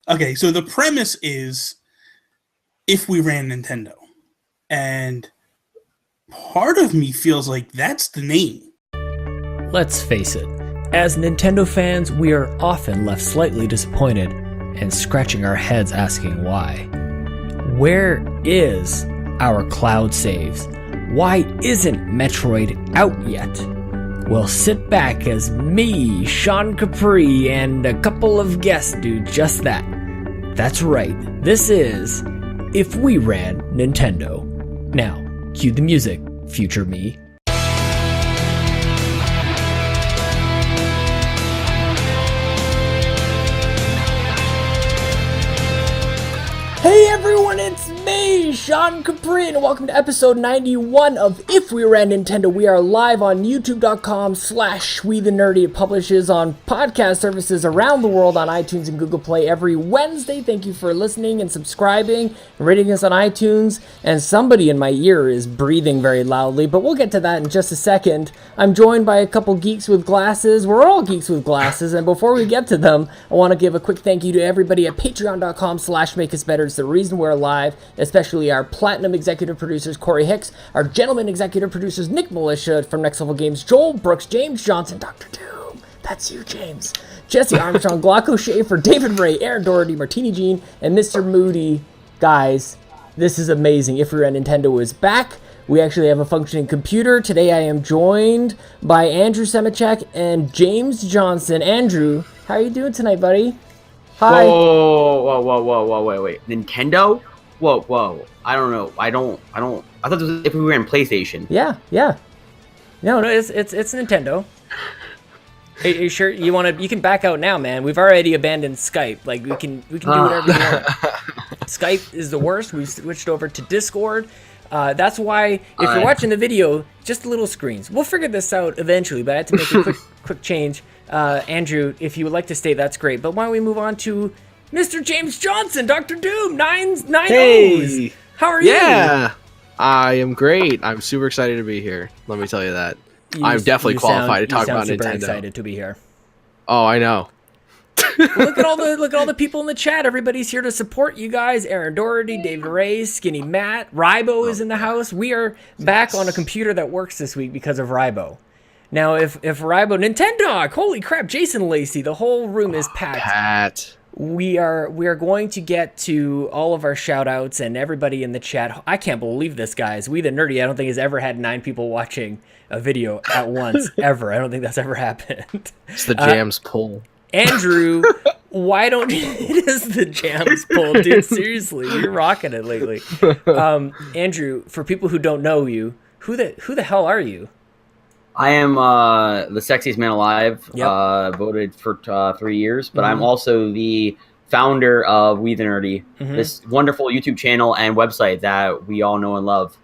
Okay, so the premise is if we ran Nintendo. And part of me feels like that's the name. Let's face it, as Nintendo fans, we are often left slightly disappointed and scratching our heads asking why. Where is our cloud saves? Why isn't Metroid out yet? Well, sit back as me, Sean Capri, and a couple of guests do just that. That's right, this is If We Ran Nintendo. Now, cue the music, future me. Hey everyone, it's me, Sean Capri, and welcome to episode 91 of If We Ran Nintendo. We are live on youtube.com/WeTheNerdy. It publishes on podcast services around the world on iTunes and Google Play every Wednesday. Thank you for listening and subscribing and rating us on iTunes. And somebody in my ear is breathing very loudly, but we'll get to that in just a second. I'm joined by a couple geeks with glasses. We're all geeks with glasses, and before we get to them, I want to give a quick thank you to everybody at patreon.com/makeusbetter. It's the reason we're alive, especially our platinum executive producers, Corey Hicks, our gentleman executive producers, Nick Milicia from Next Level Games, Joel Brooks, James Johnson, Dr. Doom, that's you, James, Jesse Armstrong, Glauco Shaffer, David Ray, Aaron Doherty, Martini Jean, and Mr. Moody. Guys, this is amazing. If We Ran Nintendo is back. We actually have a functioning computer. Today I am joined by Andrew Semicek and James Johnson. Andrew, how are you doing tonight, buddy? Hi. Whoa, wait. Nintendo? Whoa. I don't know. I thought this was If We Ran PlayStation. Yeah. No, it's Nintendo. Are you sure you can back out now, man? We've already abandoned Skype. Like we can do whatever we want. Skype is the worst. We've switched over to Discord. That's why if you're watching the video, just little screens. We'll figure this out eventually, but I had to make a quick change. Andrew, if you would like to stay, that's great. But why don't we move on to Mr. James Johnson, Dr. Doom, nine Hey! O's. How are you? Yeah, I am great. I'm super excited to be here. Let me tell you that. I'm definitely qualified to talk about super Nintendo. Excited to be here. Oh, I know. Look at all the people in the chat. Everybody's here to support you guys. Aaron Doherty, David Ray, Skinny Matt, Rybo is in the house. We are back on a computer that works this week because of Rybo. Now, if Rybo, NintenTalk, holy crap, Jason Lacey, the whole room is packed. Pat. We are going to get to all of our shout outs and everybody in the chat. I can't believe this, guys. We the Nerdy, I don't think has ever had 9 people watching a video at once, ever. I don't think that's ever happened. It's the jams pull. Andrew, why don't you... It is the jams pull, dude. Seriously, you're rocking it lately. Andrew, for people who don't know you, who the hell are you? I am the sexiest man alive, Yep. voted for 3 years, but I'm also the founder of We The Nerdy, this wonderful YouTube channel and website that we all know and love.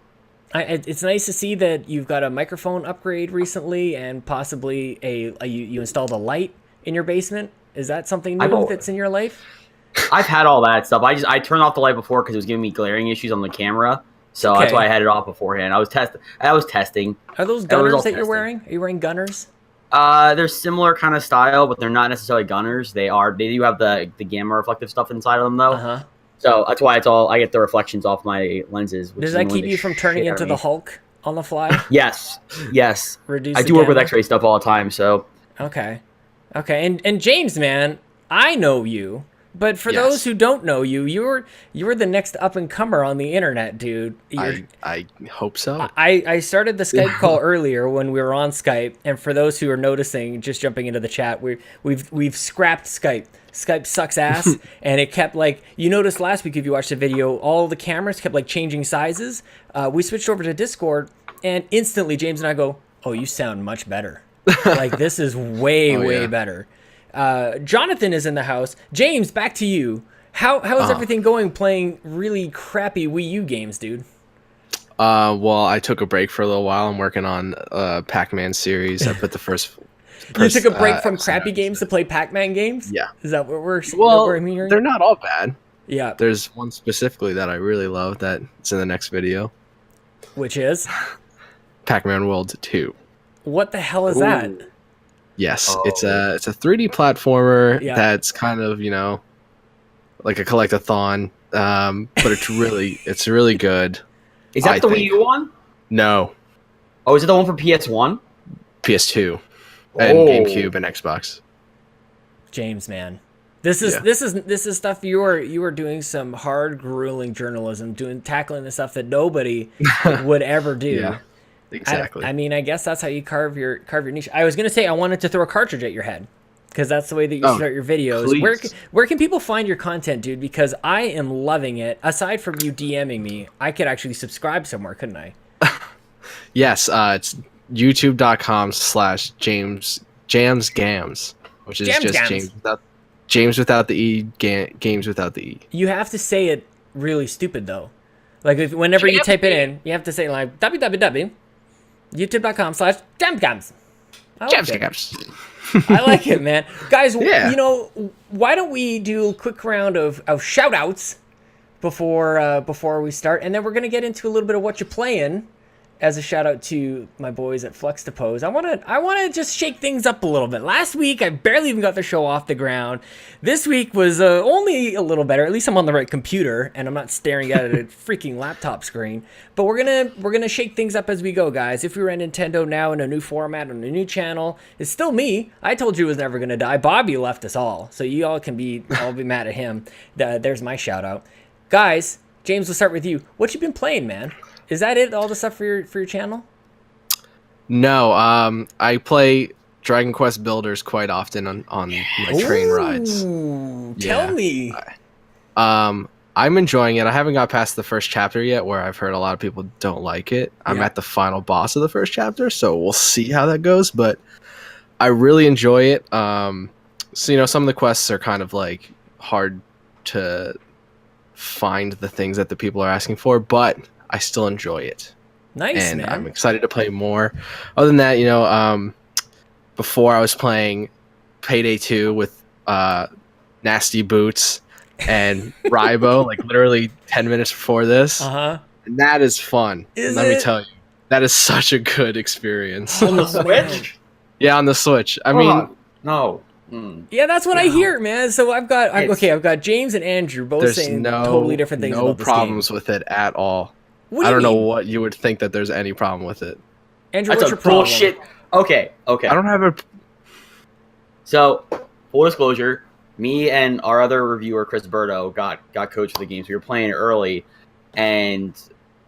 It's nice to see that you've got a microphone upgrade recently and possibly you installed a light in your basement. Is that something new that's in your life? I've had all that stuff. I turned off the light before because it was giving me glaring issues on the camera. So Okay. that's why I had it off beforehand. I was testing. Are those gunners that you're wearing? Are you wearing gunners? They're similar kind of style, but they're not necessarily gunners. They do have the gamma reflective stuff inside of them though. Uh-huh. So that's why I get the reflections off my lenses. Does that keep you from turning into the Hulk on the fly? Yes. Reduce I the do work with gamma? X-ray stuff all the time, so. Okay. And James, man, I know you. But for Yes. those who don't know you, you're the next up and comer on the internet, dude. I hope so. I started the Skype call earlier when we were on Skype, and for those who are noticing, just jumping into the chat, we've scrapped Skype. Skype sucks ass, and it kept you noticed last week if you watched the video, all the cameras kept changing sizes. We switched over to Discord, and instantly James and I go, "Oh, you sound much better. This is way better." Jonathan is in the house. James, back to you. How is everything going playing really crappy Wii U games, dude? Well, I took a break for a little while. I'm working on Pac-Man series. I put the first You took a break from crappy games to play Pac-Man games? Yeah. Is that what we're hearing? They're not all bad. Yeah. There's one specifically that I really love that's in the next video. Which is? Pac-Man World 2. What the hell is that? Yes, it's a 3D platformer Yeah. that's kind of, like a collectathon. But it's really good. Is that the Wii U one? No. Oh, is it the one for PS1? PS2 and GameCube and Xbox. James, man. This is stuff you were doing some hard, grueling journalism, tackling the stuff that nobody would ever do. Yeah, exactly. I mean, I guess that's how you carve your niche. I was gonna say I wanted to throw a cartridge at your head because that's the way that you start your videos. Please. Where can people find your content, dude? Because I am loving it. Aside from you DMing me, I could actually subscribe somewhere, couldn't I? Yes, it's youtube.com/JamesGams, which is just James without the E, games without the E. You have to say it really stupid though. Like whenever you type it in, you have to say like www.youtube.com/JamesGams. I like it, man. Guys, you know, why don't we do a quick round of shout outs before we start, and then we're gonna get into a little bit of what you're playing. As a shout out to my boys at Flux to Pose, I wanna just shake things up a little bit. Last week I barely even got the show off the ground. This week was only a little better. At least I'm on the right computer and I'm not staring at a freaking laptop screen. But we're gonna shake things up as we go, guys. If you're at Nintendo now in a new format on a new channel, it's still me. I told you it was never gonna die. Bobby left us all, so you all can be mad at him. There's my shout out, guys. James, we'll start with you. What you been playing, man? Is that it? All the stuff for your channel? No, I play Dragon Quest Builders quite often on my train rides. Tell me. I'm enjoying it. I haven't got past the first chapter yet, where I've heard a lot of people don't like it. I'm at the final boss of the first chapter, so we'll see how that goes. But I really enjoy it. So some of the quests are kind of like hard to find the things that the people are asking for, but I still enjoy it. Nice, and man. I'm excited to play more. Other than that, before I was playing Payday 2 with Nasty Boots and Rybo, like literally 10 minutes before this. Uh-huh. And that is fun. Let me tell you. That is such a good experience. On the Switch? Yeah, on the Switch. No. Yeah, that's what I hear, man. So I've got James and Andrew both saying totally different things about this game. No problems with it at all. I don't know what you would think that there's any problem with it. Andrew, what's your problem? Bullshit. Okay. I don't have a... So, full disclosure, me and our other reviewer, Chris Berto, got coach for the game. So we were playing early, and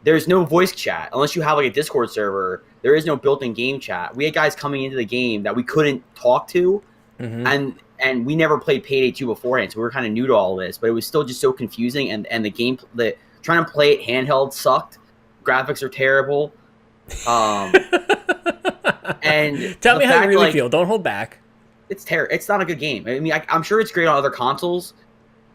there's no voice chat. Unless you have like a Discord server, there is no built-in game chat. We had guys coming into the game that we couldn't talk to, and we never played Payday 2 beforehand, so we were kind of new to all this, but it was still just so confusing, and the game... Trying to play it handheld sucked. Graphics are terrible. And tell me how you really feel. Don't hold back. It's terrible. It's not a good game. I mean, I'm sure it's great on other consoles,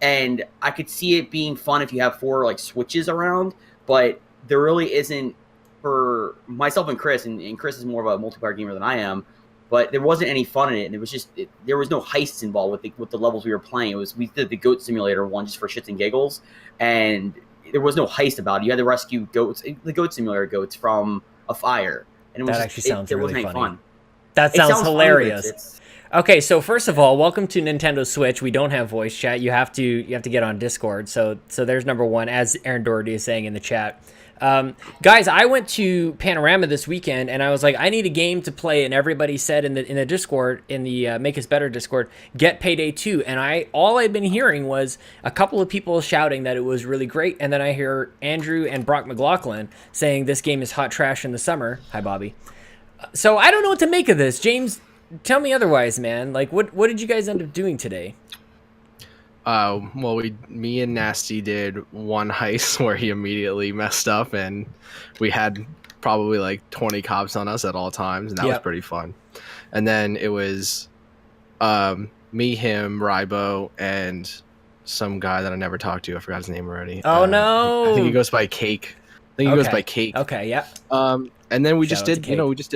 and I could see it being fun if you have 4 like switches around. But there really isn't for myself and Chris. And Chris is more of a multiplayer gamer than I am. But there wasn't any fun in it, and it was just there was no heists involved with the levels we were playing. We did the Goat Simulator one just for shits and giggles, and there was no heist about it. You had to rescue goats, the Goat Simulator goats from a fire, and that actually sounds really funny. Fun. That sounds hilarious. Okay, so first of all, welcome to Nintendo Switch. We don't have voice chat. You have to get on Discord. So there's number one, as Aaron Doherty is saying in the chat. Guys, I went to Panorama this weekend, and I was like, I need a game to play, and everybody said in the Discord, in the Make Us Better Discord, get Payday 2, and all I'd been hearing was a couple of people shouting that it was really great, and then I hear Andrew and Brock McLaughlin saying this game is hot trash in the summer. Hi, Bobby. So I don't know what to make of this. James, tell me otherwise, man. Like, what did you guys end up doing today? Well, me and Nasty did one heist where he immediately messed up, and we had probably like 20 cops on us at all times, and that was pretty fun. And then it was me, him, Rybo, and some guy that I never talked to. I forgot his name already. Oh, no. I think he goes by Cake. Okay, yeah. And then we just did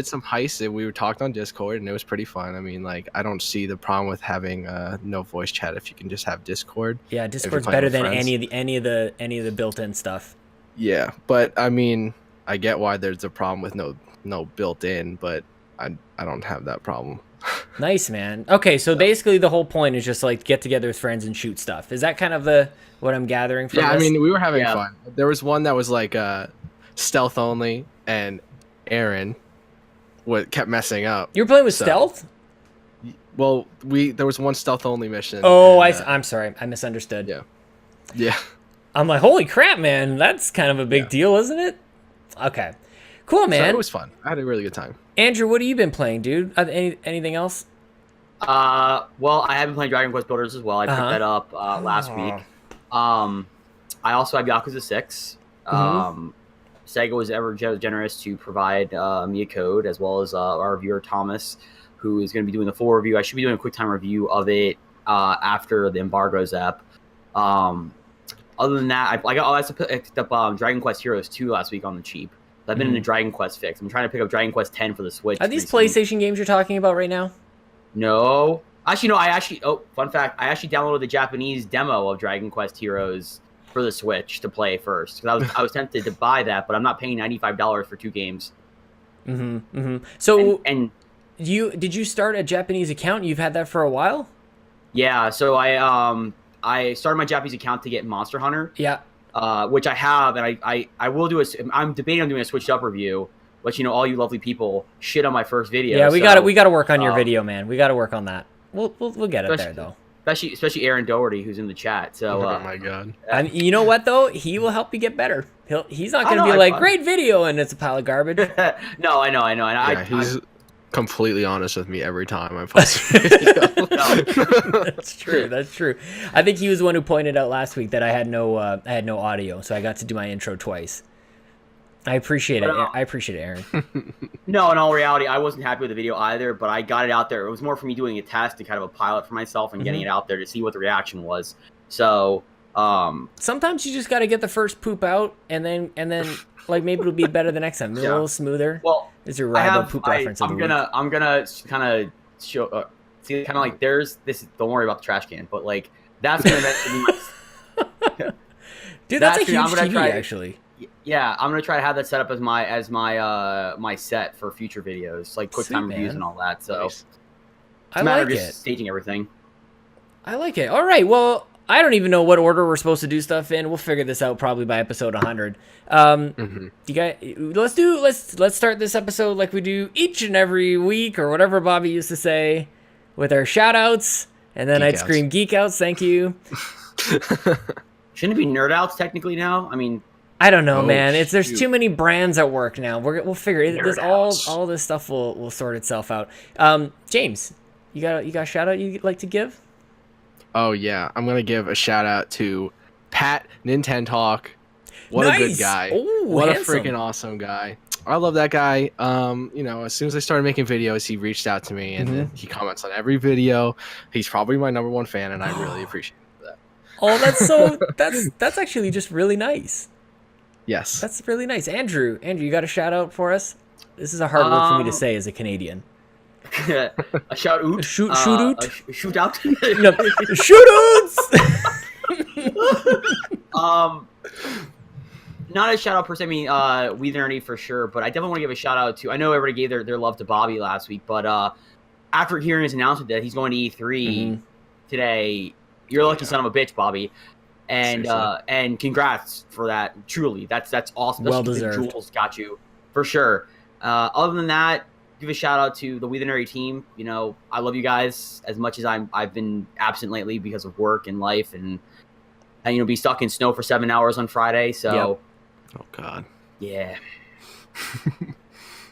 some heists, and we were talked on Discord, and it was pretty fun. I mean, like, I don't see the problem with having no voice chat if you can just have Discord. Yeah, Discord's better than any of the built-in stuff. Yeah, but I mean, I get why there's a problem with no built-in, but I don't have that problem. Nice, man. Okay, so basically the whole point is just like get together with friends and shoot stuff. Is that kind of what I'm gathering from Yeah, this? I mean, we were having fun. There was one that was like stealth only, and Aaron kept messing up. You were playing with stealth? Well, there was one stealth only mission. Oh, I'm sorry, I misunderstood. Yeah. I'm like, holy crap, man, that's kind of a big deal, isn't it? Okay, cool, man. So it was fun. I had a really good time. Andrew, what have you been playing, dude? Anything else? Well, I have been playing Dragon Quest Builders as well. I picked that up last week. I also have Yakuza 6. Sega was ever generous to provide me a code, as well as our reviewer Thomas, who is going to be doing the full review. I should be doing a quick time review of it after the embargo's up. Other than that, I also picked up Dragon Quest Heroes 2 last week on the cheap. I've been in a Dragon Quest fix. I'm trying to pick up Dragon Quest 10 for the Switch. Are these PlayStation games you're talking about right now? No. Actually, no. Fun fact. I actually downloaded the Japanese demo of Dragon Quest Heroes for the Switch to play first. Because I was tempted to buy that, but I'm not paying $95 for 2 games. So, and did you start a Japanese account? You've had that for a while? Yeah. So I started my Japanese account to get Monster Hunter. Yeah. Which I have, and I will do I'm debating on doing a switched up review, but all you lovely people shit on my first video. Yeah, we got to work on your video, man. We got to work on that. We'll get it there though. Especially Aaron Doherty, who's in the chat. So oh my god. You know what though? He will help you get better. He's not going to be like great video and it's a pile of garbage. No, I know, and he's completely honest with me every time I post a video. That's true. I think he was the one who pointed out last week that I had no audio, so I got to do my intro twice. I appreciate it. I appreciate it, Aaron. No, in all reality, I wasn't happy with the video either, but I got it out there. It was more for me doing a test and kind of a pilot for myself and getting it out there to see what the reaction was. So, sometimes you just got to get the first poop out, and then like maybe it'll be better the next time. A little smoother. Well, is your poop reference of the week. I'm gonna kind of show see kind of like there's this. Don't worry about the trash can, but like that's gonna be dude. That's a huge TV actually. Yeah, I'm gonna try to have that set up as my set for future videos, like quick time reviews and all that. So it's a matter of just staging everything. I like it. All right. Well, I don't even know what order we're supposed to do stuff in. We'll figure this out probably by episode 100. You guys, let's start this episode like we do each and every week, or whatever Bobby used to say, with our shout outs, and then I'd scream geek outs. Thank you. Shouldn't it be nerd outs technically now? I mean, I don't know, man. There's too many brands at work now. We'll figure it. There's all this stuff will sort itself out. James, you got a shout out you'd like to give? Oh yeah, I'm gonna give a shout out to Pat NintenTalk. What a good guy! Ooh, what handsome. a freaking awesome guy! I love that guy. As soon as I started making videos, he reached out to me and he comments on every video. He's probably my #1 fan, and I really appreciate that. Oh, that's actually just really nice. Yes, that's really nice. Andrew, you got a shout out for us? This is a hard word for me to say as a Canadian. A shout out. Shoot out. Shoot out. No, shoot outs. Not a shout out per se. I mean, We The Nerdy for sure, but I definitely want to give a shout out to. I know everybody gave their love to Bobby last week, but after hearing his announcement that he's going to E3 today, you're a lucky son of a bitch, Bobby. And congrats for that. Truly, that's awesome. Well deserved. Jules got you for sure. Other than that, give a shout out to the We The Nerdy team. I love you guys as much as I've been absent lately because of work and life and be stuck in snow for 7 hours on Friday. So, oh god, yeah.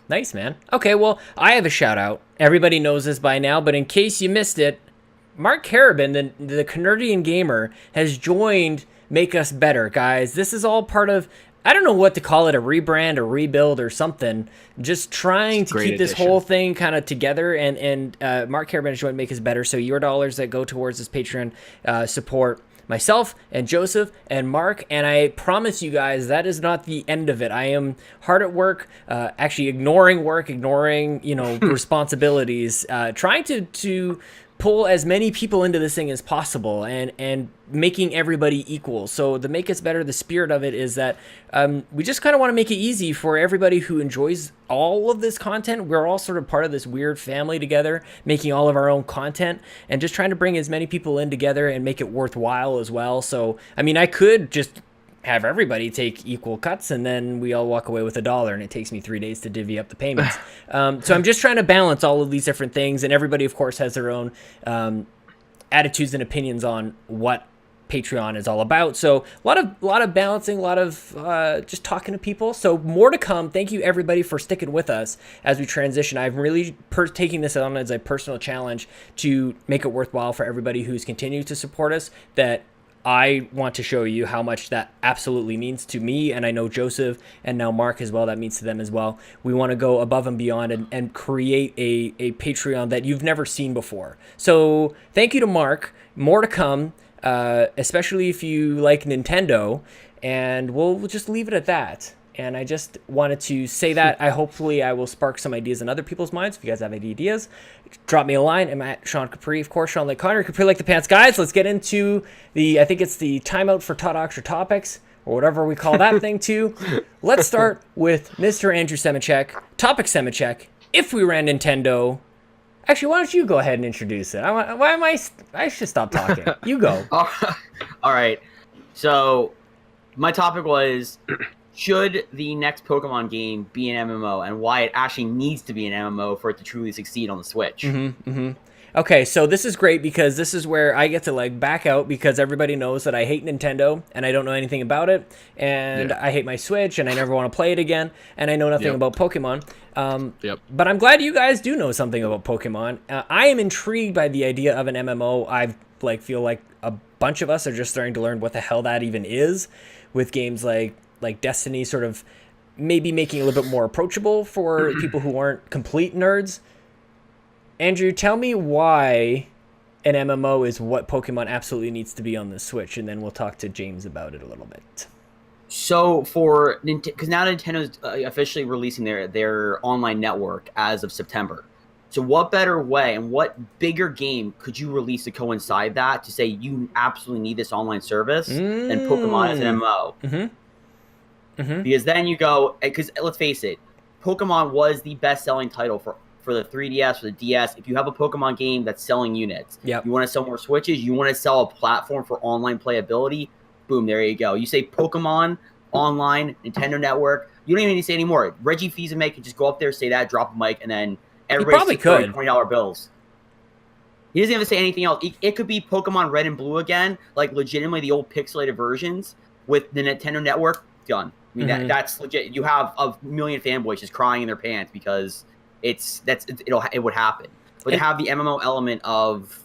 Nice, man. Okay, well, I have a shout out. Everybody knows this by now, but in case you missed it, Mark Carabin, the Canadian gamer, has joined Make Us Better, guys. This is all part of, I don't know what to call it, a rebrand, a rebuild, or something. Just trying to keep this whole thing kind of together. And Mark Carabin has joined Make Us Better. So your dollars that go towards this Patreon support myself and Joseph and Mark. And I promise you guys, that is not the end of it. I am hard at work, actually ignoring work, ignoring responsibilities, trying to pull as many people into this thing as possible and making everybody equal. So the Make Us Better, the spirit of it is that we just kind of want to make it easy for everybody who enjoys all of this content. We're all sort of part of this weird family together, making all of our own content and just trying to bring as many people in together and make it worthwhile as well. So, I mean, I could just have everybody take equal cuts and then we all walk away with $1 and it takes me 3 days to divvy up the payments. So I'm just trying to balance all of these different things, and everybody of course has their own attitudes and opinions on what Patreon is all about. So a lot of balancing, a lot of just talking to people. So more to come. Thank you everybody for sticking with us as we transition. I'm really taking this on as a personal challenge to make it worthwhile for everybody who's continued to support us, that I want to show you how much that absolutely means to me, and I know Joseph and now Mark as well, that means to them as well. We want to go above and beyond and create a Patreon that you've never seen before. So thank you to Mark. More to come, especially if you like Nintendo, and we'll just leave it at that. And I just wanted to say that. Hopefully I will spark some ideas in other people's minds. If you guys have any ideas, drop me a line. I'm at Sean Capri, of course, Sean like Connor, Capri like the pants. Guys, let's get into I think it's the timeout for Talk or Topics, or whatever we call that thing too. Let's start with Mr. Andrew Semicek. Topic Semicek. If we ran Nintendo. Actually, why don't you go ahead and introduce it? I should stop talking. You go. All right. So my topic was, should the next Pokemon game be an MMO, and why it actually needs to be an MMO for it to truly succeed on the Switch? Okay, so this is great because this is where I get to like back out, because everybody knows that I hate Nintendo and I don't know anything about it, and I hate my Switch and I never want to play it again, and I know nothing about Pokemon. But I'm glad you guys do know something about Pokemon. I am intrigued by the idea of an MMO. I feel like a bunch of us are just starting to learn what the hell that even is, with games like Destiny sort of maybe making it a little bit more approachable for people who aren't complete nerds. Andrew, tell me why an MMO is what Pokemon absolutely needs to be on the Switch, and then we'll talk to James about it a little bit. So because now Nintendo's officially releasing their online network as of September. So what better way and what bigger game could you release to coincide that, to say you absolutely need this online service than Pokemon as an MMO? Because then you go, because let's face it, Pokemon was the best-selling title for the 3DS, for the DS. If you have a Pokemon game that's selling units, you want to sell more Switches, you want to sell a platform for online playability, boom, there you go. You say Pokemon online, Nintendo Network, you don't even need to say anymore. Reggie Fils-Aimé could just go up there, say that, drop a mic, and then everybody could $20 bills. He doesn't even say anything else. It could be Pokemon Red and Blue again, like legitimately the old pixelated versions with the Nintendo Network, done. I mean, that's legit. You have a million fanboys just crying in their pants because it would happen. But to have the MMO element of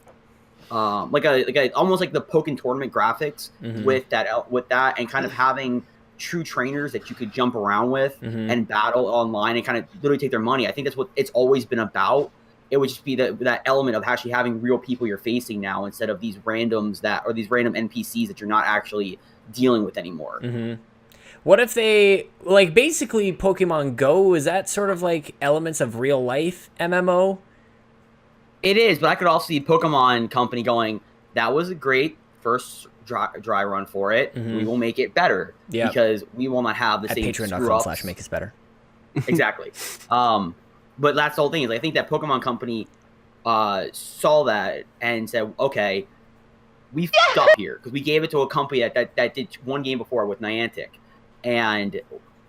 like almost like the Pokken tournament graphics with that, and kind of having true trainers that you could jump around with and battle online and kind of literally take their money. I think that's what it's always been about. It would just be that element of actually having real people you're facing now, instead of these randoms these random NPCs that you're not actually dealing with anymore. What if they, basically Pokemon Go, is that sort of like elements of real life MMO? It is, but I could also see Pokemon Company going, that was a great first dry run for it. We will make it better because we will not have the same screw-ups. Patreon.com/makeusbetter. Exactly. But that's the whole thing, is I think that Pokemon Company saw that and said, okay, we f***ed up here, because we gave it to a company that did one game before with Niantic. And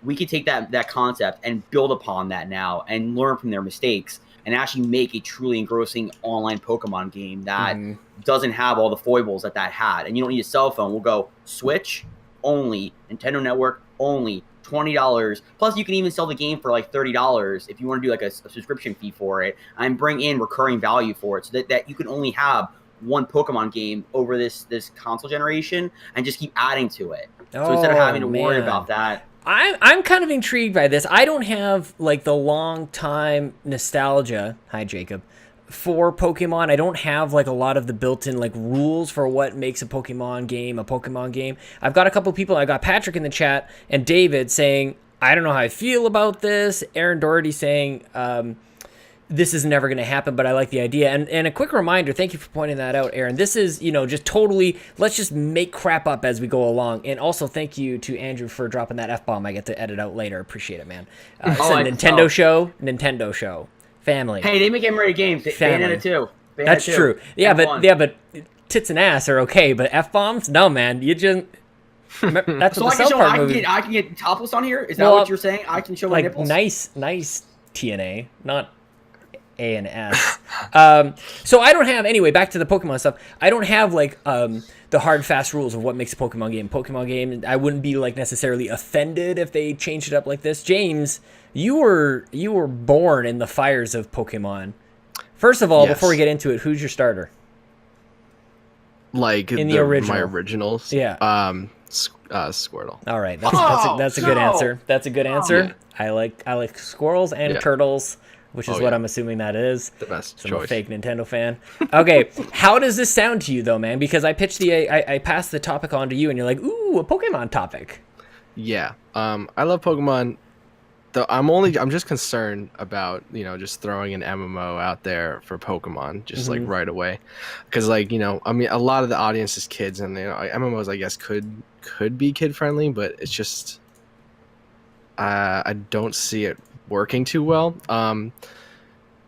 we could take that concept and build upon that now and learn from their mistakes and actually make a truly engrossing online Pokemon game that doesn't have all the foibles that had. And you don't need a cell phone. We'll go Switch only, Nintendo Network only, $20. Plus, you can even sell the game for like $30 if you want to do like a subscription fee for it, and bring in recurring value for it, so that you can only have one Pokemon game over this console generation and just keep adding to it. So instead of having to worry about that. I'm kind of intrigued by this. I don't have the long time nostalgia. Hi, Jacob. For Pokemon, I don't have a lot of the built-in rules for what makes a Pokemon game a Pokemon game. I've got a couple people. I got Patrick in the chat and David saying, I don't know how I feel about this. Aaron Doherty saying, this is never going to happen, but I like the idea. And a quick reminder, thank you for pointing that out, Aaron. This is, just totally, let's just make crap up as we go along. And also thank you to Andrew for dropping that F-bomb I get to edit out later. Appreciate it, man. It's a Nintendo show. Family. Hey, they make M-rated games. Bayonetta too. That's true. Yeah, but tits and ass are okay, but F-bombs? No, man. You just... That's so what the South Park movie... I can get topless on here? Is that what you're saying? I can show my nipples? Nice TNA, not A and S. So I don't have, anyway, back to the Pokemon stuff. I don't have the hard fast rules of what makes a Pokemon game. I wouldn't be necessarily offended if they changed it up like this. James, you were born in the fires of Pokemon. First of all, before we get into it, who's your starter? In the original. My originals? Yeah. Squirtle. All right, that's a good answer. That's a good answer. Yeah. I like squirrels and turtles, which is what I'm assuming that is. The best choice. I'm a fake Nintendo fan. Okay, how does this sound to you though, man? Because I pitched I passed the topic on to you, and you're like, ooh, a Pokemon topic. Yeah. I love Pokemon. I'm just concerned about just throwing an MMO out there for Pokemon just right away, because a lot of the audience is kids, and MMOs I guess could be kid friendly, but it's just I don't see it working too well.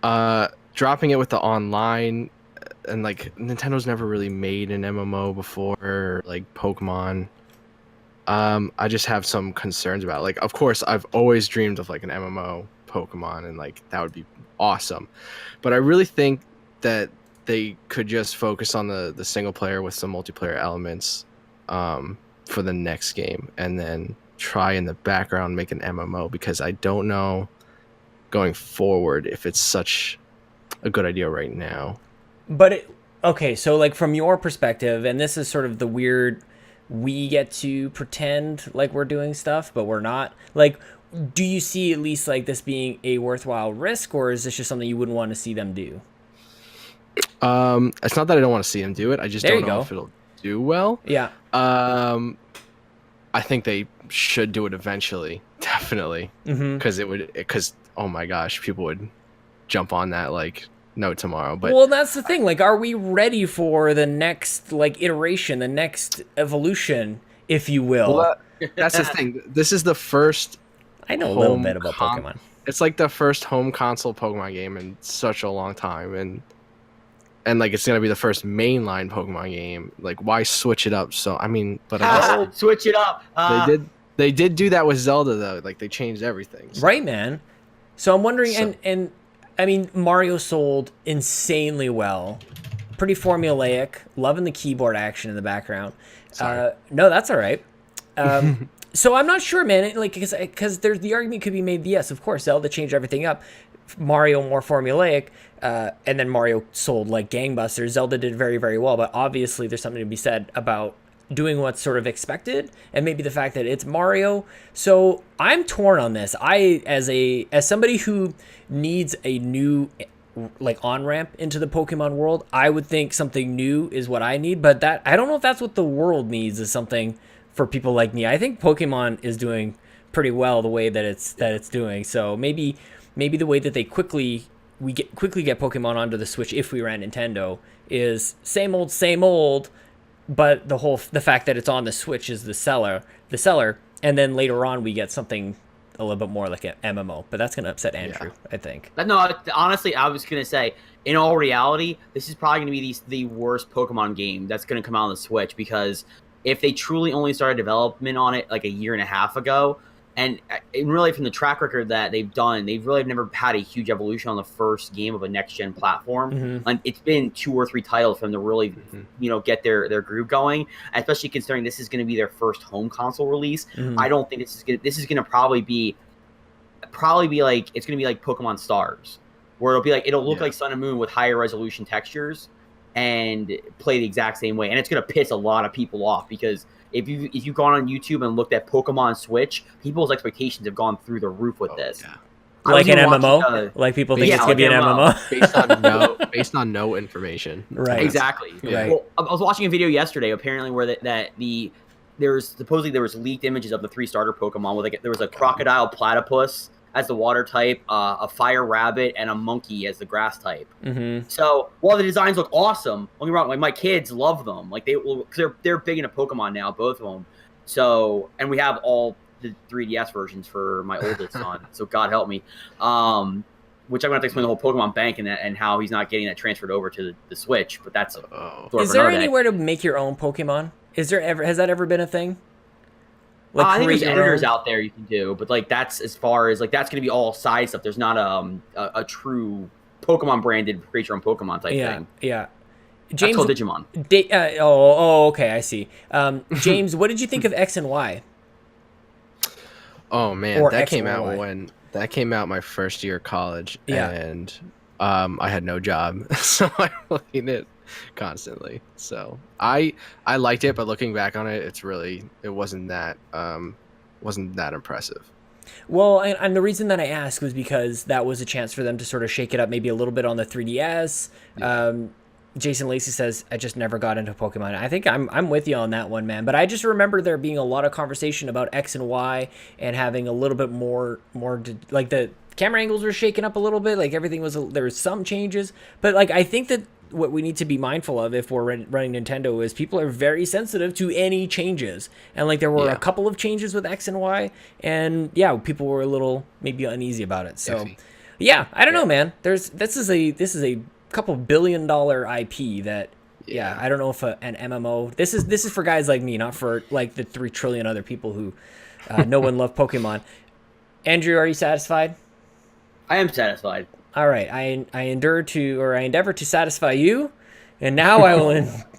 Dropping it with the online, and Nintendo's never really made an MMO before, Pokemon. I just have some concerns about it. Of course, I've always dreamed of an MMO Pokemon, and that would be awesome. But I really think that they could just focus on the single player with some multiplayer elements for the next game, and then try in the background make an MMO, because I don't know going forward if it's such a good idea right now. But so from your perspective, and this is sort of the weird, we get to pretend like we're doing stuff, but we're not. Do you see at least this being a worthwhile risk, or is this just something you wouldn't want to see them do? It's not that I don't want to see them do it. I just don't know if it'll do well. Yeah. I think they should do it eventually, definitely, because oh my gosh, people would jump on that no tomorrow. But that's the thing. Are we ready for the next iteration, the next evolution, if you will? Well, that's the thing. This is the first. I know a little bit about Pokemon. It's the first home console Pokemon game in such a long time, and it's gonna be the first mainline Pokemon game. Why switch it up? So switch it up. They did do that with Zelda though. They changed everything. So. Right, man. So I'm wondering, and I mean, Mario sold insanely well. Pretty formulaic. Loving the keyboard action in the background. No, that's all right. So I'm not sure, man. Because there's the argument could be made. Yes, of course, Zelda changed everything up. Mario more formulaic, and then Mario sold like gangbusters. Zelda did very, very well, but obviously there's something to be said about doing what's sort of expected, and maybe the fact that it's Mario. So I'm torn on this. As somebody who needs a new on-ramp into the Pokemon world, I would think something new is what I need, but that I don't know if that's what the world needs, is something for people like me. I think Pokemon is doing pretty well the way that it's doing. So maybe the way that they quickly get Pokemon onto the Switch, if we ran Nintendo, is same old, but the fact that it's on the Switch is the seller, and then later on we get something a little bit more like an MMO. But that's gonna upset Andrew, I think. No, honestly, I was gonna say, in all reality, this is probably gonna be the worst Pokemon game that's gonna come out on the Switch, because if they truly only started development on it like a year and a half ago, and really from the track record that they've done, they've really never had a huge evolution on the first game of a next-gen platform. Mm-hmm. And it's been 2 or 3 titles for them to really, get their groove going, especially considering this is going to be their first home console release. Mm-hmm. I don't think this is going to probably be like, it's going to be like Pokemon Stars, where it'll look like Sun and Moon with higher resolution textures and play the exact same way. And it's going to piss a lot of people off, because if you've gone on YouTube and looked at Pokemon Switch, people's expectations have gone through the roof with this. Yeah. Like an MMO? Like people think it's going to be an MMO? based on no information. Right. Exactly. Right. Well, I was watching a video yesterday, apparently, where there was leaked images of the 3 starter Pokemon. There was a crocodile platypus as the water type, a fire rabbit, and a monkey as the grass type. Mm-hmm. So while the designs look awesome, don't get me wrong, like my kids love them. Like they're big into Pokemon now, both of them. So, and we have all the 3DS versions for my oldest son. So God help me. Which I'm going to have to explain the whole Pokemon Bank and how he's not getting that transferred over to the Switch. But that's is there anywhere to make your own Pokemon? Has that ever been a thing? Like I think there's editors out there you can do, but like that's as far as like that's going to be all side stuff. There's not a true Pokemon branded create your own Pokemon type thing. Yeah. James, that's called Digimon. Okay, I see. James, what did you think of X and Y? Oh man, that came out my first year of college, and I had no job, so I played it constantly. So I liked it, but looking back on it, it wasn't that impressive. Well, and the reason that I asked was because that was a chance for them to sort of shake it up, maybe a little bit on the 3DS. Yeah. Jason Lacey says, I just never got into Pokemon. I think I'm with you on that one, man. But I just remember there being a lot of conversation about X and Y and having a little bit more like the camera angles were shaken up a little bit. Like everything there was some changes. But like I think that what we need to be mindful of if we're running Nintendo is people are very sensitive to any changes. And like there were a couple of changes with X and Y. And people were a little maybe uneasy about it. So I don't know, man. This is a couple $1 billion IP that I don't know if an MMO this is for guys like me, not for like the 3 trillion other people who know and love Pokemon. Andrew, are you satisfied? I am satisfied. All right, I endeavor to satisfy you, and now I will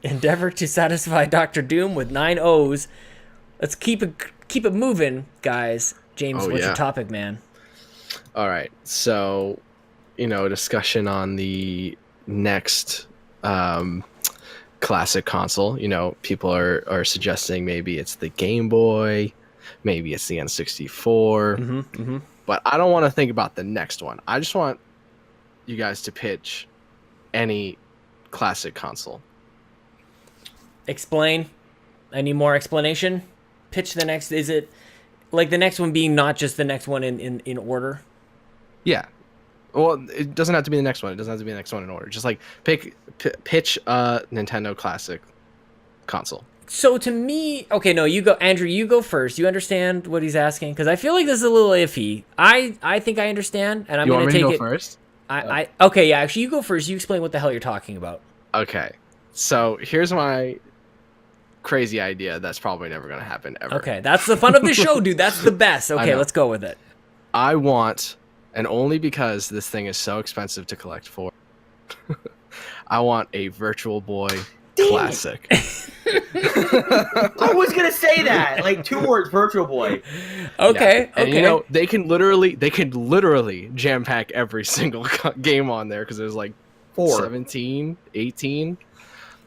endeavor to satisfy Dr. Doom with 9 O's. Let's keep it moving, guys. James, what's your topic, man? All right, so discussion on the next classic console. People are suggesting maybe it's the Game Boy, maybe it's the N64, but I don't want to think about the next one. I just want you guys to pitch any classic console. Explain. Any more explanation? Pitch the next. Is it like the next one being not just the next one in order? Yeah. Well, it doesn't have to be the next one. It doesn't have to be the next one in order. Just like pitch a Nintendo classic console. So to me, okay, no, you go, Andrew. You go first. You understand what he's asking? Because I feel like this is a little iffy. I think I understand, and I'm going to take it. You want me to go first? Okay, yeah. Actually, you go first. You explain what the hell you're talking about. Okay, so here's my crazy idea. That's probably never going to happen ever. Okay, that's the fun of the show, dude. That's the best. Okay, let's go with it. I want. And only because this thing is so expensive to collect for, I want a Virtual Boy classic. I was gonna say that, like 2 words, Virtual Boy. Okay, yeah. And they can literally jam pack every single game on there because there's like 17, 18.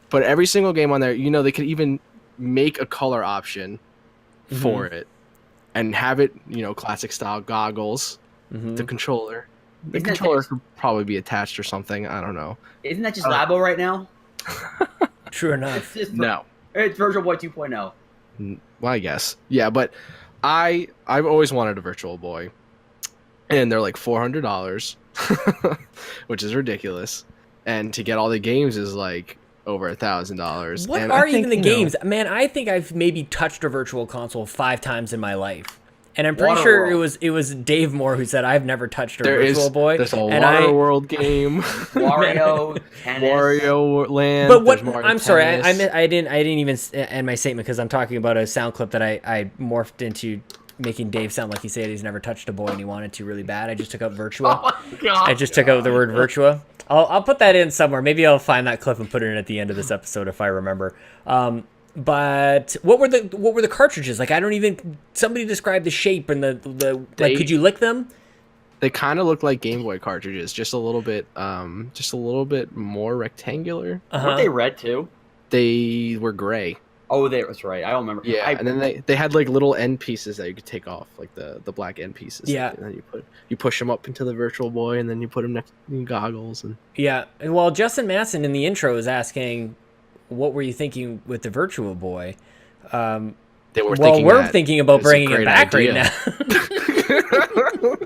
But every single game on there, they could even make a color option for it and have it, classic style goggles. The controller. The controller could probably be attached or something. I don't know. Isn't that just Labo right now? True enough. No. It's Virtual Boy 2.0. Well, I guess. Yeah, but I've always wanted a Virtual Boy. And they're like $400, which is ridiculous. And to get all the games is like over $1,000. What are even the games? Man, I think I've maybe touched a virtual console 5 times in my life. And I'm pretty sure it was Dave Moore who said I've never touched a Virtual Boy. There's a Water World game, Wario, tennis. Wario Land. But what? I'm sorry, I didn't even end my statement because I'm talking about a sound clip that I morphed into making Dave sound like he said he's never touched a boy and he wanted to really bad. I just took out Virtua. Oh my God. I just took out the word Virtua. I'll put that in somewhere. Maybe I'll find that clip and put it in at the end of this episode if I remember. But what were the cartridges like? I don't even. Somebody describe the shape and the like. Could you lick them? They kind of look like Game Boy cartridges, just a little bit more rectangular. Weren't they red too? They were gray. Oh, that's right. I don't remember. Yeah, and then they had like little end pieces that you could take off, like the black end pieces. Yeah, and then you push them up into the Virtual Boy, and then you put them next to your goggles. And yeah, and well, Justin Masson in the intro is asking, what were you thinking with the Virtual Boy? We're thinking about bringing it back idea. right now.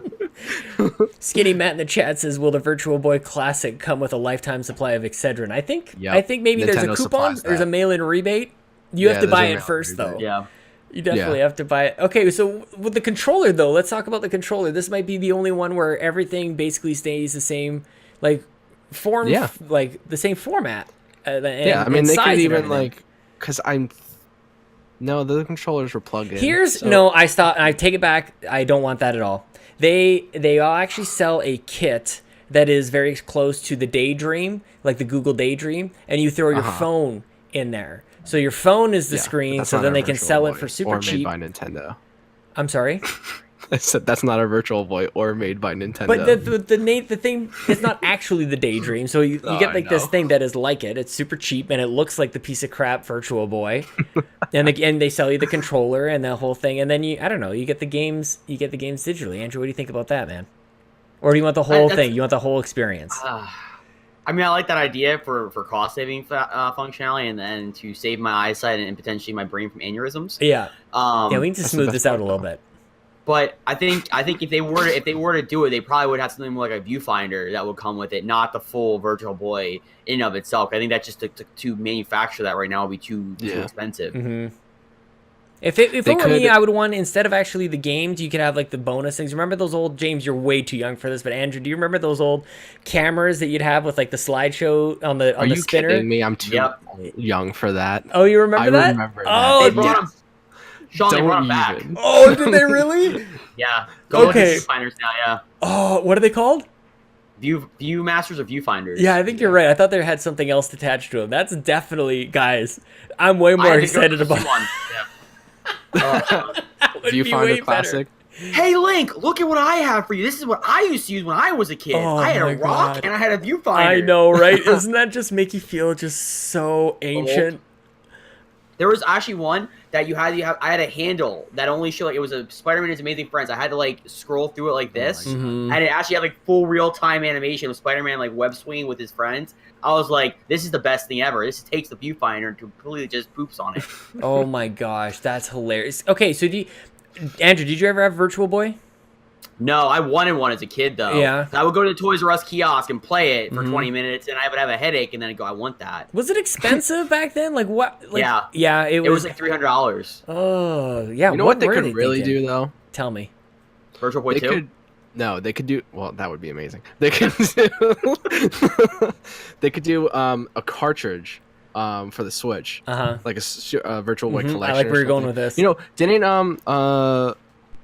Skinny Matt in the chat says, "Will the Virtual Boy Classic come with a lifetime supply of Excedrin?" I think maybe there's a Nintendo coupon. supplies There's a that. mail-in rebate. You have to there's buy a it mail-in first, rebate. though. Yeah. You definitely have to buy it. Okay, so with the controller, though, let's talk about the controller. This might be the only one where everything basically stays the same, like form, like the same format. And I mean, they could even everything. because no, the controllers were plugged in. I take it back. I don't want that at all. They all actually sell a kit that is very close to the Daydream, like the Google Daydream, and you throw your phone in there. So your phone is the screen, so then they can sell it for super cheap. Or made by Nintendo. I'm sorry? I said that's not a Virtual Boy or made by Nintendo. But the thing is not actually the Daydream, so you get like this thing that is like it. It's super cheap, and it looks like the piece of crap Virtual Boy. and they sell you the controller and the whole thing, and then you get the games digitally. Andrew, what do you think about that, man? Or do you want the whole thing? You want the whole experience? I mean, I like that idea for cost saving functionality, and then to save my eyesight and potentially my brain from aneurysms. Yeah. We need to smooth this out a little bit. But I think if they were to do it, they probably would have something more like a viewfinder that would come with it, not the full Virtual Boy in and of itself. I think that just to manufacture that right now would be too expensive. Mm-hmm. If it were me, I would want, instead of actually the games, you could have like the bonus things. Remember those old, James, you're way too young for this, but Andrew, do you remember those old cameras that you'd have with like the slideshow on the spinner? Are you kidding me? I'm too young for that. Oh, you remember that? I remember that. Oh, they brought them. Sean, they brought them back. Oh, did they really? Yeah. Go look at viewfinders now, yeah. Oh, what are they called? Viewmasters or viewfinders. Yeah, I think you're right. I thought they had something else attached to them. That's definitely, guys, I'm way more excited about one. Yeah. Viewfinder Classic. Hey, Link, look at what I have for you. This is what I used to use when I was a kid. I had a rock and I had a viewfinder. I know, right? Doesn't that just make you feel just so ancient? There was actually one that I had a handle that only showed, like, it was a Spider-Man and His Amazing Friends. I had to like scroll through it like this, and it actually had like full real-time animation of Spider-Man like web swinging with his friends. I was like, this is the best thing ever. This takes the viewfinder and completely just poops on it. Oh my gosh, that's hilarious. Okay, so Andrew, did you ever have Virtual Boy? No, I wanted one as a kid, though. Yeah. I would go to the Toys R Us kiosk and play it for 20 minutes, and I would have a headache, and then I'd go, I want that. Was it expensive back then? Like, what? Like, yeah. Yeah, it was like $300. Oh, yeah. You know what they could really do, though? Tell me. Virtual Boy 2? No, they could do. Well, that would be amazing. They could do. They could do a cartridge for the Switch, like a Virtual Boy collection. I like where you're going with this. You know, didn't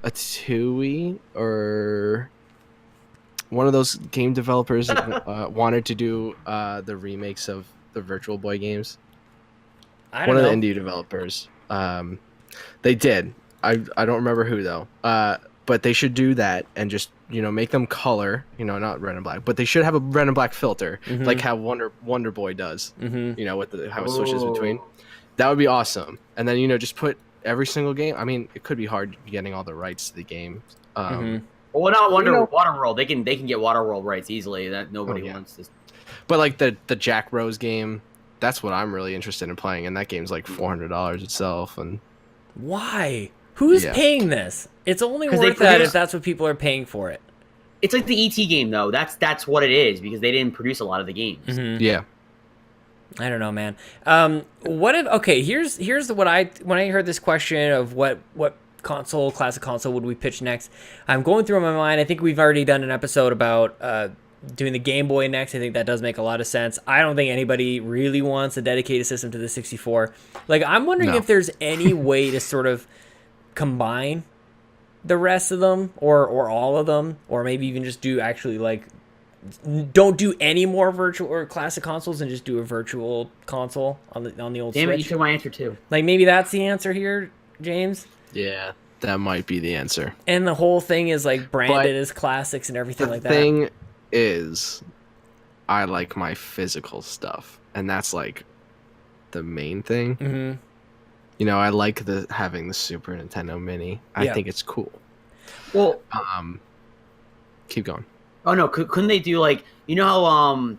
a TUI or one of those game developers wanted to do the remakes of the Virtual Boy games? I don't know. One of the indie developers. They did. I don't remember who though. But they should do that and just, make them color, not red and black, but they should have a red and black filter, like how Wonder Boy does, with how it switches between. That would be awesome. And then, just put every single game. I mean, it could be hard getting all the rights to the game. Well, not Waterworld. They can get Waterworld rights easily. That nobody wants this. But like the Jack Rose game, that's what I'm really interested in playing, and that game's like $400 itself. And why? Who's paying this? It's only worth that if that's what people are paying for it. It's like the ET game, though. That's what it is, because they didn't produce a lot of the games. Yeah. I don't know, man. Here's when I heard this question of what classic console would we pitch next, I'm going through in my mind. I think we've already done an episode about doing the Game Boy next. I think that does make a lot of sense. I don't think anybody really wants a dedicated system to the 64. Like, I'm wondering if there's any way to sort of combine the rest of them or all of them, or maybe even just do actually like don't do any more virtual or classic consoles and just do a virtual console on the old Damn Switch. It, you took my answer too. Like, maybe that's the answer here, James. Yeah, that might be the answer. And the whole thing is like branded as classics and everything like that. The thing is, I like my physical stuff, and that's like the main thing. I like having the Super Nintendo Mini. I think it's cool. Well, keep going. Oh no, couldn't they do like, how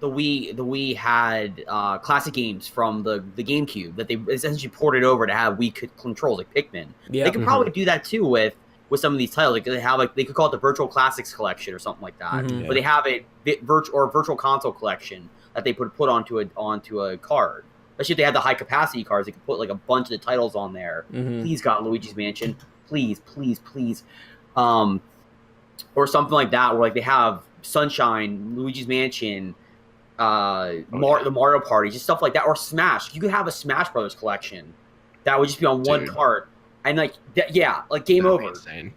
the Wii had classic games from the GameCube that they essentially ported over to have Wii controls, like Pikmin. They could probably do that too with with some of these titles. Like they have they could call it the Virtual Classics Collection or something like that. Mm-hmm. But they have a Virtual Console Collection that they put onto a card. Especially if they have the high capacity cards, they could put like a bunch of the titles on there. Mm-hmm. Please, God, Luigi's Mansion, please. Or something like that, where like they have Sunshine, Luigi's Mansion, the Mario Party, just stuff like that, or Smash. You could have a Smash Brothers collection that would just be on one card, and like game over. Insane.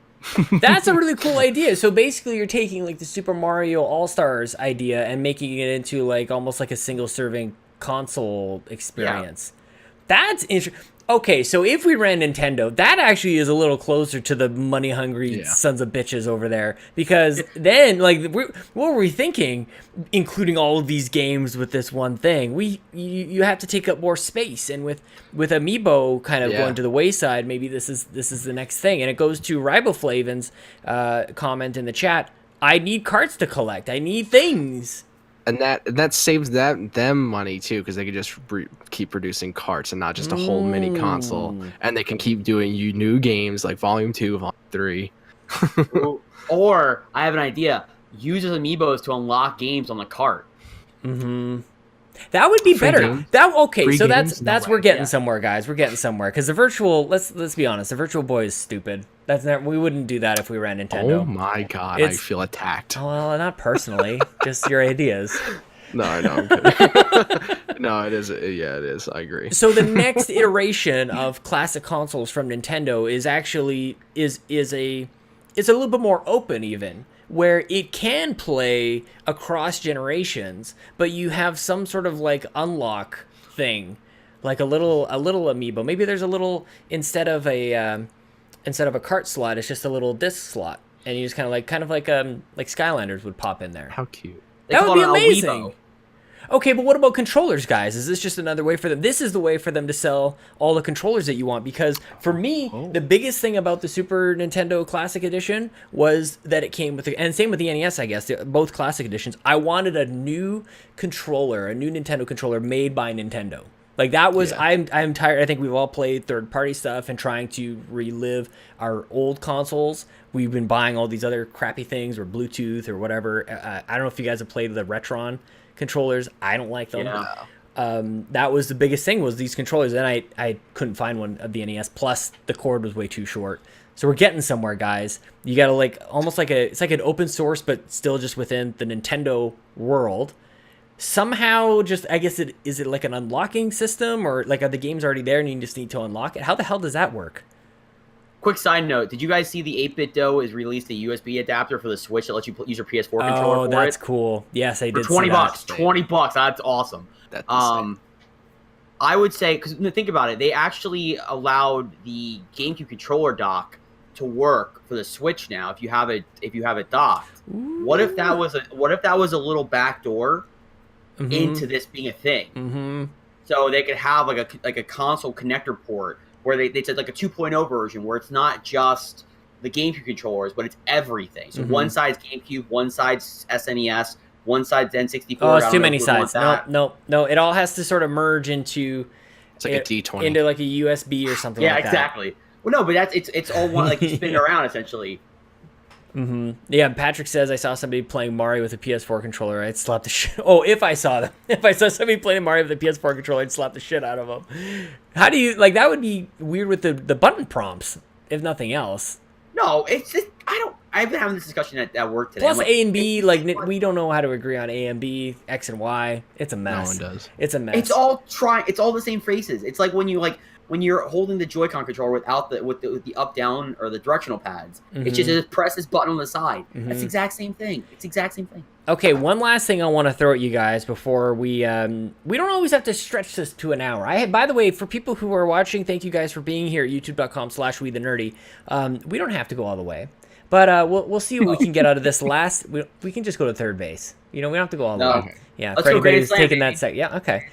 That's a really cool idea. So basically, you're taking like the Super Mario All Stars idea and making it into like almost like a single serving console experience. That's interesting. Okay, so if we ran Nintendo, that actually is a little closer to the money-hungry sons of bitches over there. Because then, like, what were we thinking? Including all of these games with this one thing, you have to take up more space. And with Amiibo kind of going to the wayside, maybe this is the next thing. And it goes to Ryboflavins' comment in the chat. I need cards to collect. I need things. And that saves them money too, because they can just keep producing carts and not just a whole mini console, and they can keep doing new games like Volume 2, Volume 3. Or I have an idea: use those amiibos to unlock games on the cart. Mm-hmm. That would be better. Games? Free so games? That's we're getting somewhere, guys. We're getting somewhere because the virtual. Let's be honest. The Virtual Boy is stupid. We wouldn't do that if we ran Nintendo. Oh my god, I feel attacked. Well, not personally, just your ideas. No, I know. I'm kidding. No, it is. Yeah, it is. I agree. So the next iteration of classic consoles from Nintendo is actually is a little bit more open even, where it can play across generations, but you have some sort of like unlock thing, like a little amiibo. Maybe there's a little instead of a cart slot, it's just a little disc slot, and you just kind of like Skylanders would pop in there. How cute! That would be amazing. Okay, but what about controllers, guys? Is this just another way for them? This is the way for them to sell all the controllers that you want, because for me, the biggest thing about the Super Nintendo Classic Edition was that it came with and same with the NES, I guess, both Classic Editions. I wanted a new controller, a new Nintendo controller made by Nintendo. Like that was, I'm tired. I think we've all played third-party stuff and trying to relive our old consoles. We've been buying all these other crappy things or Bluetooth or whatever. I don't know if you guys have played the Retron controllers. I don't like them. Yeah. That was the biggest thing, was these controllers. And I couldn't find one of the NES. Plus the cord was way too short. So we're getting somewhere, guys. You got to it's like an open source, but still just within the Nintendo world. Somehow, just I guess is it like an unlocking system, or like are the games already there and you just need to unlock it? How the hell does that work? Quick side note: did you guys see the 8-bit dough has released a USB adapter for the Switch that lets you use your PS4 controller for it? Oh, that's cool. Yes, I did. For $20. See that. $20. That's awesome. That's I would say, because think about it, they actually allowed the GameCube controller dock to work for the Switch now. If you have it docked, what if that was a little back door into this being a thing? Mm-hmm. So they could have like a console connector port where they said like a 2.0 version where it's not just the GameCube controllers, but it's everything. So one side's GameCube, one side's SNES, one side's N64. Oh, it's too many sides. No. It all has to sort of merge into it's like a D20 into like a USB or something. Yeah, like exactly. That. Well, no, but it's all one, like you spin it around essentially. Mm-hmm. Yeah, Patrick says, I saw somebody playing Mario with a PS4 controller. I'd slap the shit. Oh, if I saw somebody playing Mario with a PS4 controller, I'd slap the shit out of them. How do you like that? Would be weird with the button prompts, if nothing else. No, it's just I've been having this discussion at work today. Plus A and B, like we don't know how to agree on A and B, X and Y. It's a mess. No one does. It's a mess. It's all the same faces. It's like when you're holding the Joy-Con controller without with the up down or the directional pads. It's just press this button on the side. That's the exact same thing. It's the exact same thing. Okay, one last thing I want to throw at you guys before we don't always have to stretch this to an hour. By the way, for people who are watching, thank you guys for being here at youtube.com/WeTheNerdy. We don't have to go all the way, but we'll see what we can get out of this last. We can just go to third base. We don't have to go all the way. Yeah, for anybody who's taking that sec. Yeah, okay.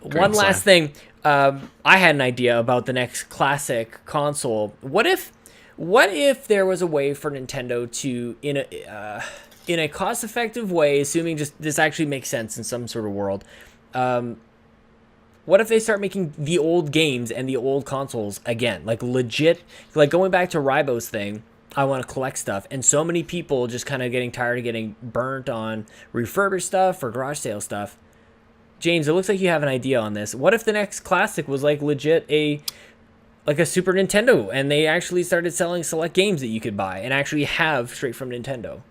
One last thing. I had an idea about the next classic console. What if there was a way for Nintendo to, in a cost-effective way, assuming just this actually makes sense in some sort of world, what if they start making the old games and the old consoles again, like legit, like going back to Rybo's thing? I want to collect stuff. And so many people just kind of getting tired of getting burnt on refurbished stuff or garage sale stuff. James, it looks like you have an idea on this. What if the next classic was like legit a Super Nintendo, and they actually started selling select games that you could buy and actually have straight from Nintendo?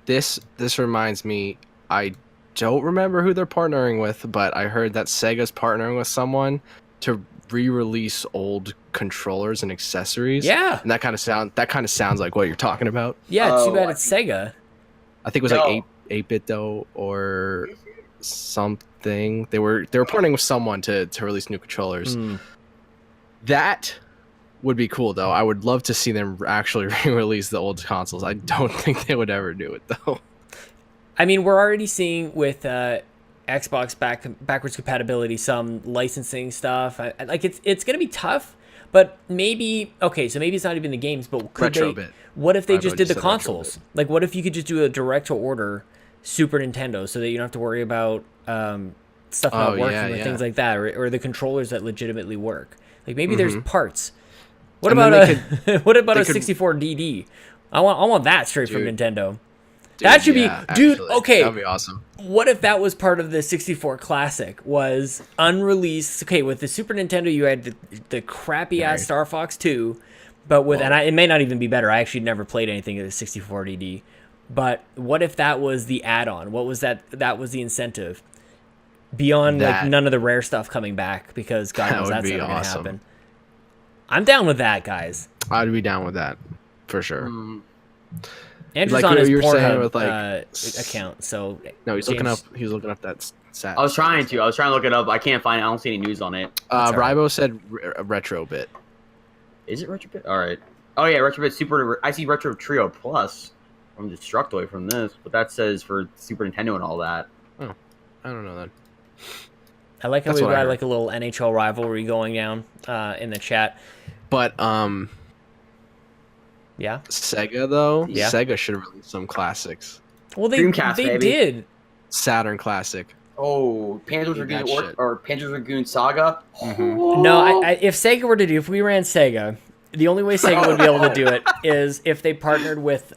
This reminds me, I don't remember who they're partnering with, but I heard that Sega's partnering with someone to re-release old controllers and accessories. Yeah. And that kind of sounds like what you're talking about. Yeah, it's too bad it's Sega. I think it was like 8-bit though, or something. They were partnering with someone to release new controllers. That would be cool though. I would love to see them actually re-release the old consoles. I don't think they would ever do it though. I mean, we're already seeing with Xbox backwards compatibility some licensing stuff. It's gonna be tough, but maybe so maybe it's not even the games, but what if they just did the consoles? Like, what if you could just do a direct to order Super Nintendo so that you don't have to worry about stuff not working and things like that, or the controllers that legitimately work. Like maybe there's parts. What about a 64DD? I want that straight from Nintendo. That should be, okay. That'd be awesome. What if that was part of the 64 Classic? Was unreleased. Okay, with the Super Nintendo, you had the crappy ass Star Fox 2, but with it may not even be better. I actually never played anything of the 64DD. But what if that was the add-on? What was that? That was the incentive. Beyond like none of the rare stuff coming back, because God knows that's never gonna happen. I'm down with that, guys. I'd be down with that for sure. Andrew's on his Pornhub account, so no, he's looking up that stat. I was trying to look it up. I can't find it. I don't see any news on it. Rybo said Retrobit. Is it Retrobit? All right. Oh yeah, Retrobit Super. I see Retro Trio Plus from Destructoid from this, but that says for Super Nintendo and all that. Oh, I don't know then. I like how we've got like a little NHL rivalry going down in the chat. But yeah, Sega though. Yeah. Sega should have released some classics. Well, they did. Saturn Classic. Oh, Panzer Dragoon or Panzer Dragoon Saga. Mm-hmm. No, if we ran Sega, the only way Sega would be able to do it is if they partnered with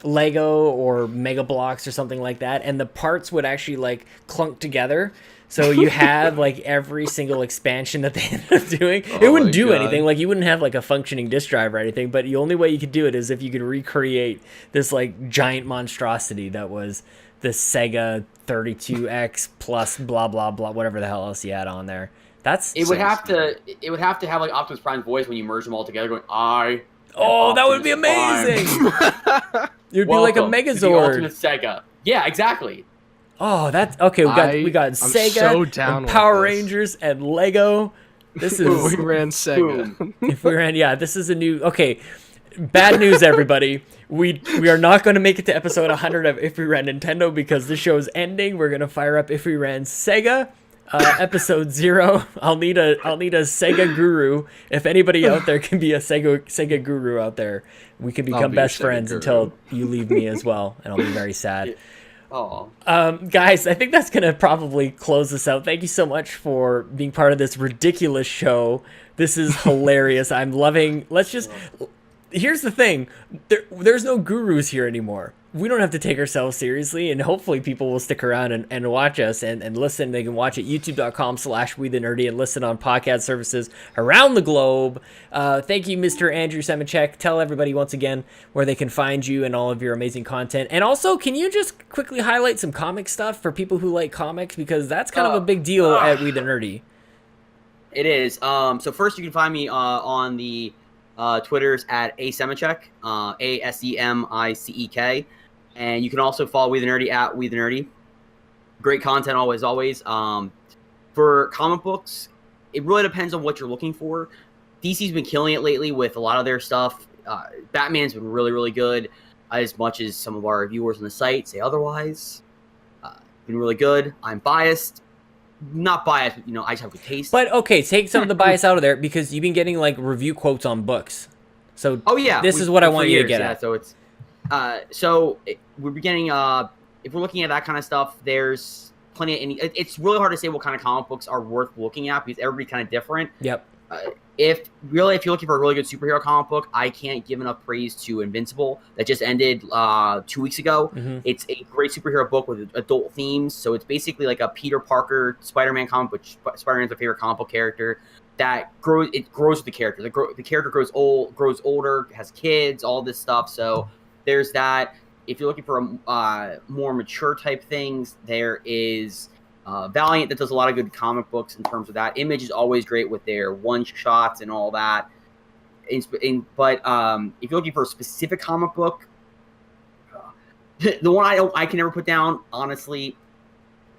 Lego or Mega Bloks or something like that, and the parts would actually like clunk together. So you have like every single expansion that they ended up doing. It wouldn't do anything. Like you wouldn't have like a functioning disk drive or anything. But the only way you could do it is if you could recreate this like giant monstrosity that was the Sega 32X plus blah blah blah, whatever the hell else you had on there. It would have to have like Optimus Prime's voice when you merge them all together, going that would be amazing. You'd be like a Megazord. The ultimate Sega. Yeah, exactly. Oh, that's okay. We got Sega, and Power Rangers, and Lego. This is we ran Sega. If we ran, this is a new. Okay, bad news, everybody. We are not going to make it to episode 100 of If We Ran Nintendo because the show is ending. We're going to fire up If We Ran Sega. Episode 0. I'll need a Sega guru. If anybody out there can be a Sega guru out there, we can become best friends until you leave me as well, and I'll be very sad. Oh, guys, I think that's gonna probably close this out. Thank you so much for being part of this ridiculous show. This is hilarious. I'm loving. Here's the thing. There's no gurus here anymore. We don't have to take ourselves seriously, and hopefully people will stick around and watch us and listen. They can watch at youtube.com/WeTheNerdy and listen on podcast services around the globe. Thank you, Mr. Andrew Semicek. Tell everybody once again where they can find you and all of your amazing content. And also, can you just quickly highlight some comic stuff for people who like comics? Because that's kind of a big deal at We The Nerdy. It is. So first, you can find me on the Twitters at Semicek, ASEMICEK. And you can also follow We The Nerdy at We The Nerdy. Great content always. For comic books, it really depends on what you're looking for. DC's been killing it lately with a lot of their stuff. Batman's been really, really good, as much as some of our viewers on the site say otherwise. Been really good. I'm biased. Not biased, but, I just have good taste. But, okay, take some of the bias out of there, because you've been getting, review quotes on books. So, this is what I want you to get at. So, it's... we're beginning, if we're looking at that kind of stuff, there's plenty of, it's really hard to say what kind of comic books are worth looking at because everybody's kind of different. Yep. if you're looking for a really good superhero comic book, I can't give enough praise to Invincible that just ended 2 weeks ago. It's a great superhero book with adult themes. So it's basically like a Peter Parker Spider-Man comic, which Spider-Man's my favorite comic book character. That grows with the character. The character grows older, has kids, all this stuff. So there's that. If you're looking for a more mature type things, there is Valiant that does a lot of good comic books in terms of that. Image is always great with their one-shots and all that. But if you're looking for a specific comic book, the one I can never put down, honestly,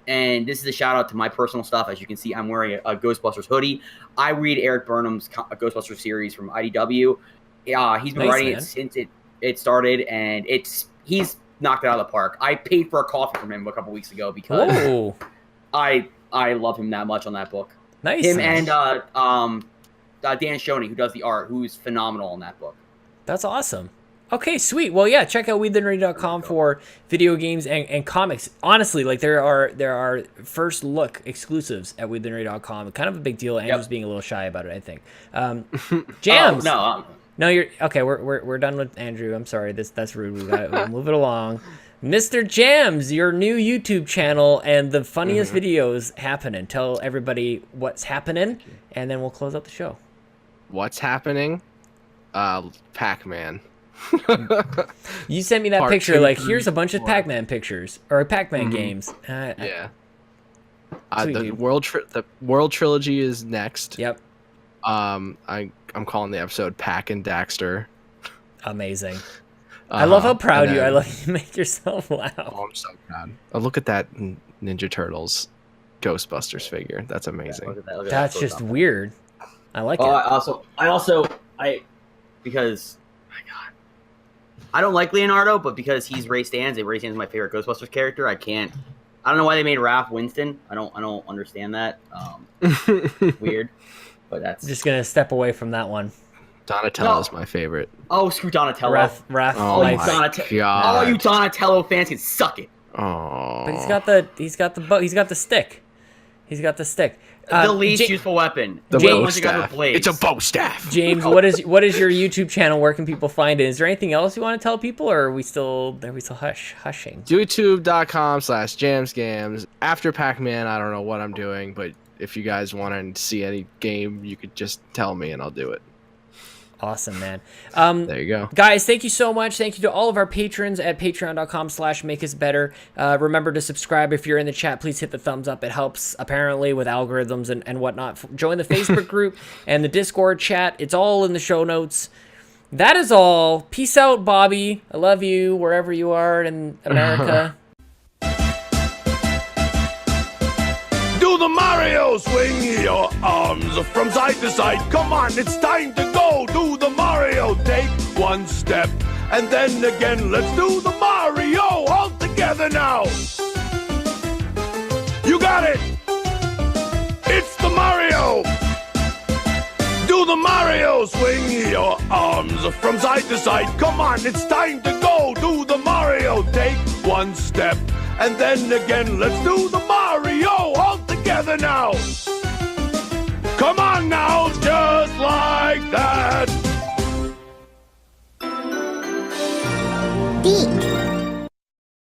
and this is a shout-out to my personal stuff. As you can see, I'm wearing a Ghostbusters hoodie. I read Eric Burnham's Ghostbusters series from IDW. He's been writing it since it started, and he's knocked it out of the park. I paid for a coffee from him a couple weeks ago because I love him that much on that book. Nice. Him and Dan Shoney, who does the art, who's phenomenal on that book. That's awesome. Okay, sweet. Well, yeah, check out WeTheNerdy.com for video games and comics. Honestly, like there are first look exclusives at WeTheNerdy.com. Kind of a big deal. Andrew's being a little shy about it, I think. Jams. No, you're okay. We're done with Andrew. I'm sorry. That's rude. We'll move it along. Mr. Jams, your new YouTube channel and the funniest videos happening. Tell everybody what's happening, and then we'll close out the show. What's happening? Pac-Man. You sent me that picture. Like, here's a bunch of Pac-Man pictures or Pac-Man games. Yeah. The World Trilogy is next. Yep. I'm calling the episode Pac and Daxter. Amazing. I love how proud you. I love you make yourself laugh. Oh, I'm so proud. Oh, look at that Ninja Turtles Ghostbusters figure. That's amazing. Yeah, look at That's just weird. I like it. Because my God, I don't like Leonardo, but because he's Ray Stans, and Ray Stans is my favorite Ghostbusters character, I don't know why they made Raph Winston. I don't understand that. Weird, but that's I'm just gonna step away from that one. Donatello's my favorite. Oh, screw Donatello. Raph. Oh my God. All you Donatello fans can suck it. Oh. But he's got the stick. He's got the stick. The least useful weapon. The bow James, staff. It's a bow staff. James, what is your YouTube channel? Where can people find it? Is there anything else you want to tell people, or are we still hushing? YouTube.com/jamsgams. After Pac-Man, I don't know what I'm doing, but if you guys want to see any game, you could just tell me and I'll do it. Awesome, man. There you go. Guys, thank you so much. Thank you to all of our patrons at patreon.com/makeusbetter. Remember to subscribe if you're in the chat. Please hit the thumbs up. It helps, apparently, with algorithms and whatnot. Join the Facebook group and the Discord chat. It's all in the show notes. That is all. Peace out, Bobby. I love you wherever you are in America. Do the Mario, swing your arms from side to side. Come on, it's time to go. Do the Mario, take one step and then again. Let's do the Mario all together now. You got it. It's the Mario. Do the Mario, swing your arms from side to side. Come on, it's time to go. Do the Mario, take one step and then again. Let's do the Mario all together now. Come on now, just like that.